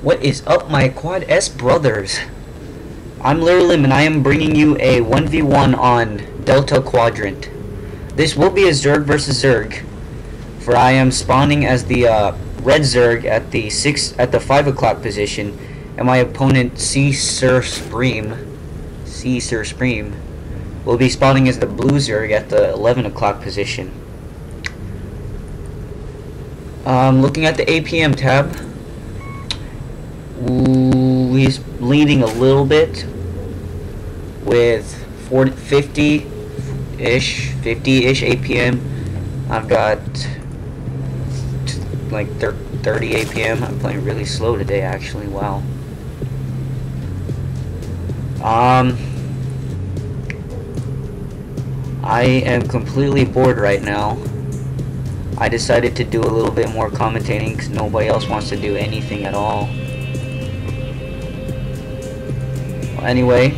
What is up, my Quad S brothers? I'm Lerolim, and I am bringing you a 1v1 on Delta Quadrant. This will be a Zerg versus Zerg, for I am spawning as the red Zerg at the 5 o'clock position, and my opponent SeaSirSpreem will be spawning as the blue Zerg at the 11 o'clock position. Looking at the APM tab, he's leading a little bit with 50-ish APM. I've got like 30 APM. I'm playing really slow today, actually. Wow. I am completely bored right now. I decided to do a little bit more commentating because nobody else wants to do anything at all. Well, anyway,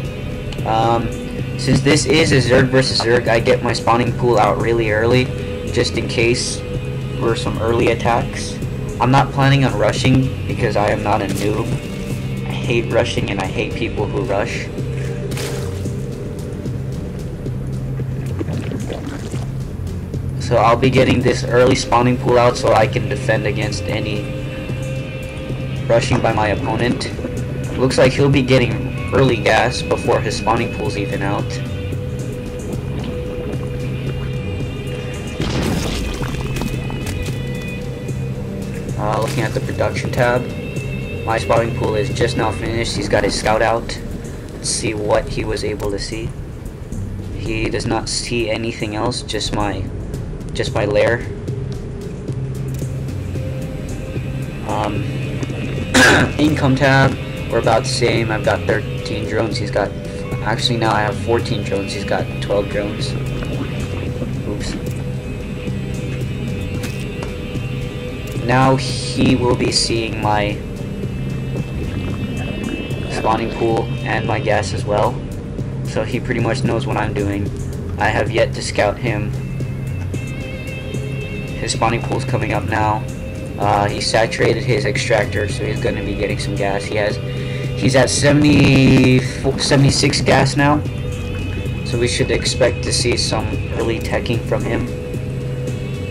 since this is a Zerg versus Zerg, I get my spawning pool out really early, just in case for some early attacks. I'm not planning on rushing because I am not a noob. I hate rushing and I hate people who rush. So I'll be getting this early spawning pool out so I can defend against any rushing by my opponent. Looks like he'll be getting early gas before his spawning pool's even out. Looking at the production tab, my spawning pool is just now finished. He's got his scout out. Let's see what he was able to see. He does not see anything else, just my lair. Income tab, we're about the same. I've got 13 drones. He's got, actually now I have 14 drones. He's got 12 drones. Oops. Now he will be seeing my spawning pool and my gas as well. So he pretty much knows what I'm doing. I have yet to scout him. His spawning pool's coming up now. He saturated his extractor, so he's going to be getting some gas. He's at 76 gas now, so we should expect to see some early teching from him.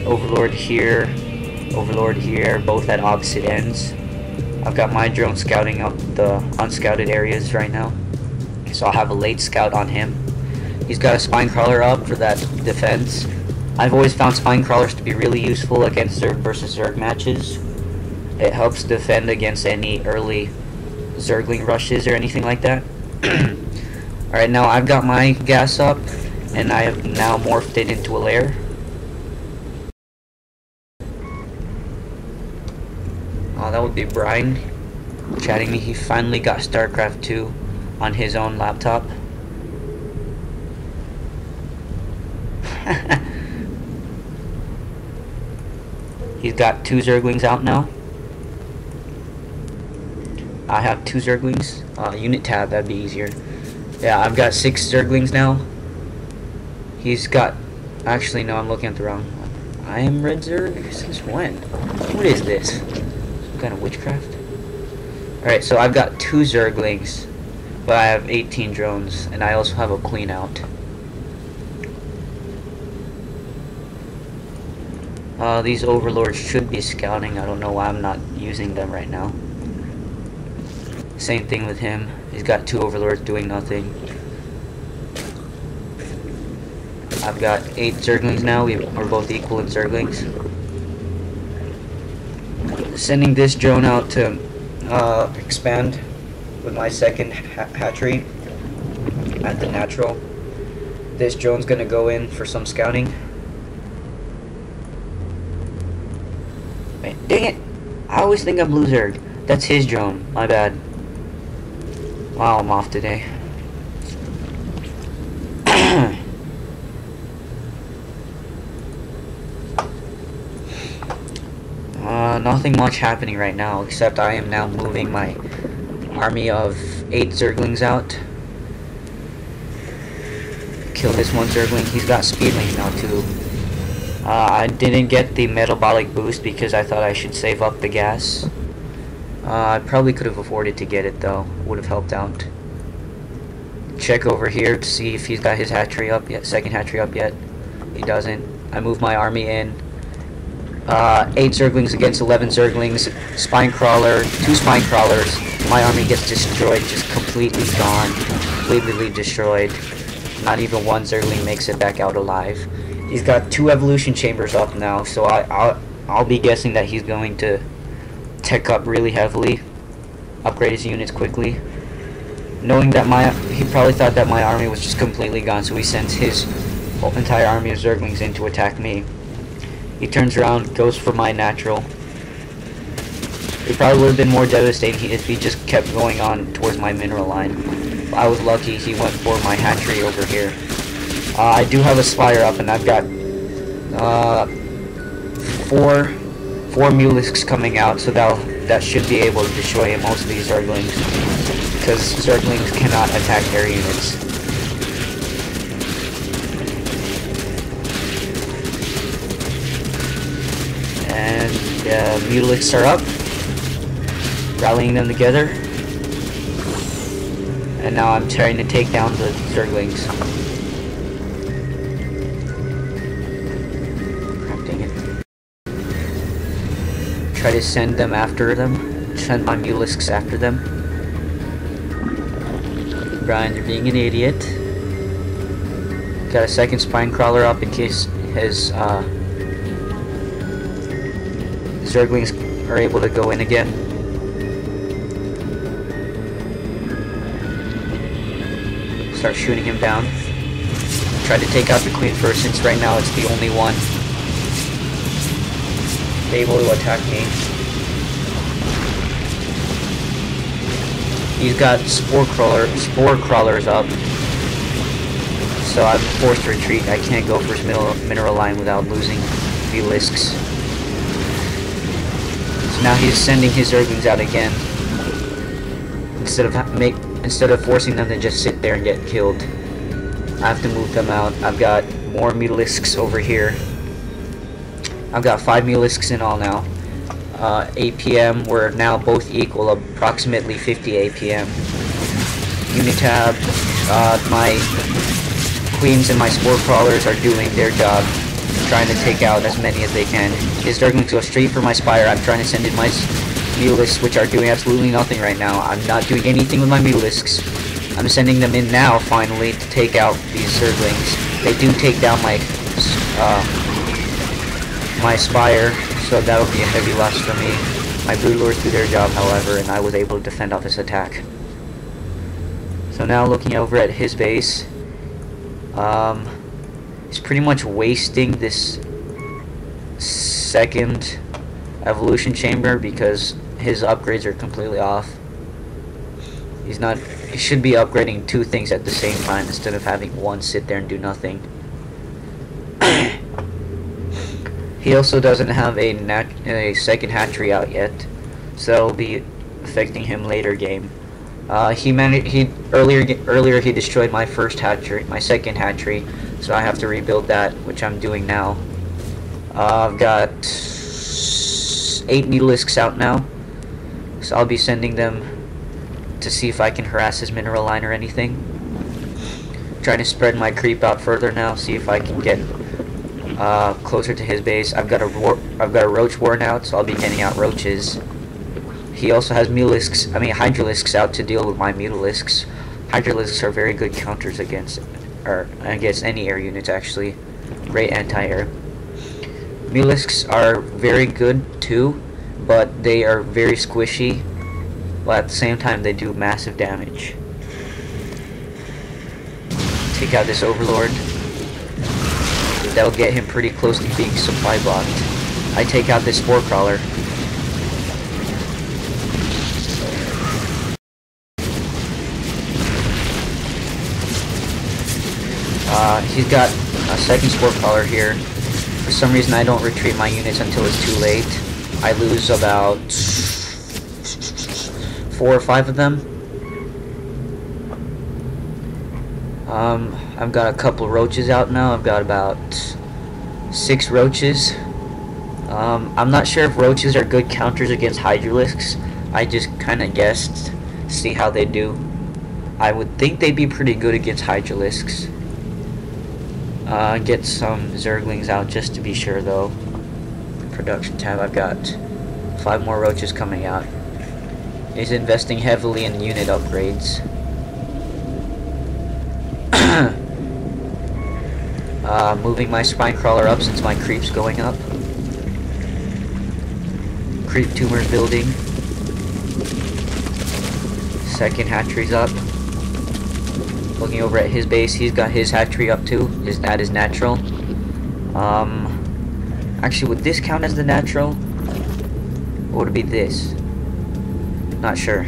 Overlord here, both at opposite ends. I've got my drone scouting up the unscouted areas right now, so I'll have a late scout on him. He's got a spine crawler up for that defense. I've always found spine crawlers to be really useful against Zerg versus Zerg matches. It helps defend against any early Zergling rushes or anything like that. Alright, now I've got my gas up, and I have now morphed it into a lair. Oh, that would be Brian chatting me. He finally got StarCraft 2 on his own laptop. He's got 2 Zerglings out now. I have 2 Zerglings. Unit tab, that'd be easier. Yeah, I've got 6 Zerglings now. He's got... Actually, no, I'm looking at the wrong one. I am red Zerg? Since when? What is this? Some kind of witchcraft? Alright, so I've got 2 Zerglings, but I have 18 drones, and I also have a queen out. These overlords should be scouting. I don't know why I'm not using them right now. Same thing with him. He's got 2 overlords doing nothing. I've got 8 Zerglings now. We're both equal in Zerglings. Sending this drone out to expand with my second hatchery at the natural. This drone's gonna go in for some scouting. Dang it! I always think I'm blue Zerg. That's his drone. My bad. Wow, I'm off today. Nothing much happening right now, except I am now moving my army of 8 Zerglings out. Kill this one Zergling. He's got speedlings now too. I didn't get the metabolic boost because I thought I should save up the gas. I probably could have afforded to get it though. Would have helped out. Check over here to see if he's got his hatchery up yet. Second hatchery up yet. He doesn't. I move my army in. 8 Zerglings against 11 Zerglings. Spine crawler. 2 spine crawlers. My army gets destroyed. Just completely gone. Completely destroyed. Not even 1 Zergling makes it back out alive. He's got 2 evolution chambers up now, so I'll be guessing that he's going to tech up really heavily, upgrade his units quickly, knowing that he probably thought that my army was just completely gone, so he sends his whole entire army of Zerglings in to attack me. He turns around, goes for my natural. It probably would have been more devastating if he just kept going on towards my mineral line. I was lucky he went for my hatchery over here. I do have a spire up, and I've got 4 Mulisks coming out, so that should be able to destroy most of these Zerglings, because Zerglings cannot attack air units. And Mulisks are up, rallying them together, and now I'm trying to take down the Zerglings. Try to send them after them. Send my Mulisks after them. Brian, you're being an idiot. Got a second spine crawler up in case his Zerglings are able to go in again. Start shooting him down. Try to take out the queen first, since right now it's the only one able to attack me. He's got spore crawlers up, so I'm forced to retreat. I can't go for his mineral line without losing Mulisks. So now he's sending his Zerglings out again, instead of forcing them to just sit there and get killed. I have to move them out. I've got more Mulisks over here. I've got 5 Mulisks in all now. APM, we're now both equal, approximately 50 APM. Unitab, my queens and my spore crawlers are doing their job, trying to take out as many as they can. His Zerglings go straight for my spire. I'm trying to send in my Mulisks, which are doing absolutely nothing right now. I'm not doing anything with my Mulisks. I'm sending them in now, finally, to take out these Zerglings. They do take down my spire, so that'll be a heavy loss for me. My broodlords do their job, however, and I was able to defend off this attack. So now looking over at his base, he's pretty much wasting this second evolution chamber because his upgrades are completely off. He should be upgrading 2 things at the same time instead of having one sit there and do nothing. He also doesn't have a second hatchery out yet, so that'll be affecting him later game. Earlier he destroyed my second hatchery, so I have to rebuild that, which I'm doing now. I've got 8 Mulisks out now, so I'll be sending them to see if I can harass his mineral line or anything. Trying to spread my creep out further now, see if I can get closer to his base. I've got a roach worn out, so I'll be getting out roaches. He also has Hydralisks out to deal with my Mulisks. Hydralisks are very good counters against any air units, actually. Great anti-air. Mulisks are very good too, but they are very squishy, but at the same time they do massive damage. Take out this Overlord. That'll get him pretty close to being supply blocked. I take out this spore crawler. He's got a second spore crawler here. For some reason I don't retreat my units until it's too late. I lose about 4 or 5 of them. I've got a couple roaches out now. I've got about 6 roaches. I'm not sure if roaches are good counters against Hydralisks, I just kind of guessed, see how they do. I would think they'd be pretty good against Hydralisks. Get some Zerglings out just to be sure though. Production tab, I've got 5 more roaches coming out. He's investing heavily in unit upgrades. Moving my spine crawler up since my creep's going up. Creep tumor's building. Second hatchery's up. Looking over at his base, he's got his hatchery up too. That is natural. Actually, would this count as the natural? Or would it be this? Not sure.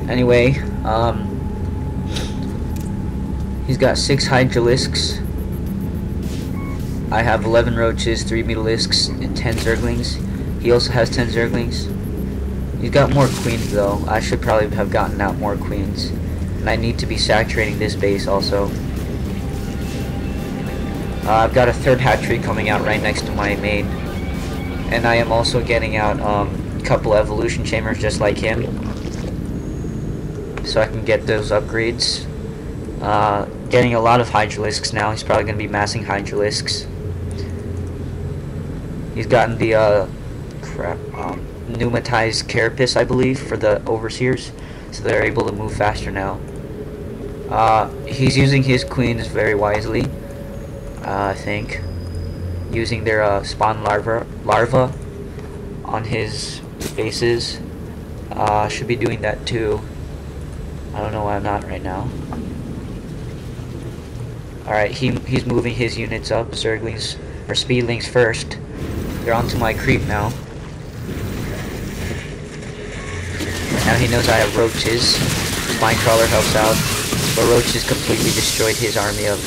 Anyway, he's got 6 Hydralisks. I have 11 roaches, 3 Mutalisks, and 10 Zerglings. He also has 10 Zerglings. He's got more queens though. I should probably have gotten out more queens. And I need to be saturating this base also. I've got a 3rd hatchery coming out right next to my main. And I am also getting out a couple evolution chambers just like him. So I can get those upgrades. Getting a lot of Hydralisks now. He's probably going to be massing Hydralisks. He's gotten the pneumatized carapace, I believe, for the overseers, so they're able to move faster now. He's using his queens very wisely, I think, using their spawn larva on his bases. Should be doing that too. I don't know why I'm not right now. Alright, he's moving his units up. Zerglings, or Speedlings first. They're onto my creep now. Now he knows I have roaches. Spinecrawler helps out. But roaches completely destroyed his army up.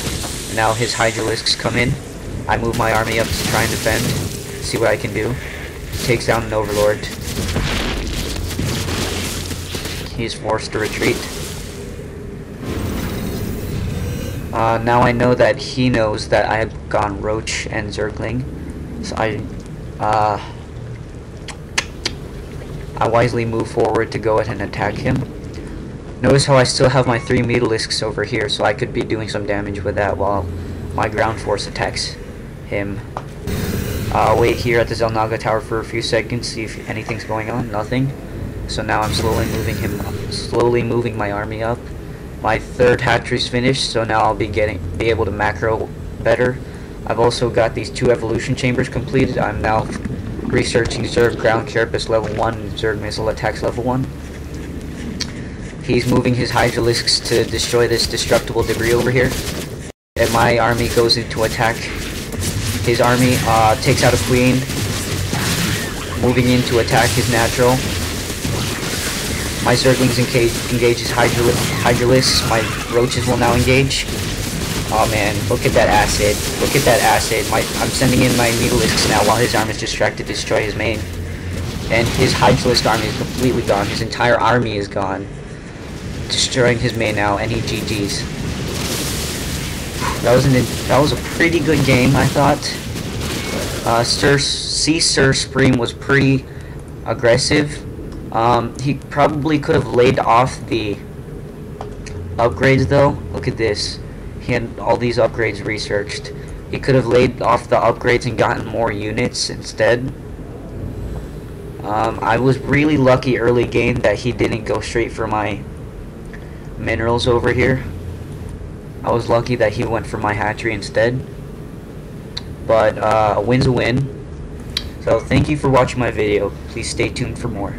Now his Hydralisks come in. I move my army up to try and defend. See what I can do. Takes down an Overlord. He's forced to retreat. Now I know that he knows that I have gone Roach and Zergling. So I wisely move forward to go ahead and attack him. Notice how I still have my 3 Mutalisks over here, so I could be doing some damage with that while my ground force attacks him. I'll wait here at the Zelnaga tower for a few seconds, see if anything's going on. Nothing. So now I'm slowly moving my army up. My 3rd hatchery's finished, so now I'll be able to macro better. I've also got these 2 evolution chambers completed. I'm now researching Zerg ground carapace level 1 and Zerg missile attacks level 1. He's moving his Hydralisks to destroy this destructible debris over here. And my army goes into attack. His army takes out a queen, moving in to attack his natural. My Zerglings engage his Hydralisks. My roaches will now engage. Oh man, look at that acid. Look at that acid. I'm sending in my Mutalisks now while his army is distracted to destroy his main. And his Hydralisk army is completely gone. His entire army is gone. Destroying his main now, and he GG's. That was a pretty good game, I thought. SeaSirSpreem was pretty aggressive. He probably could have laid off the upgrades though. Look at this. He had all these upgrades researched. He could have laid off the upgrades and gotten more units instead. I was really lucky early game that he didn't go straight for my minerals over here. I was lucky that he went for my hatchery instead. But a win's a win. So thank you for watching my video. Please stay tuned for more.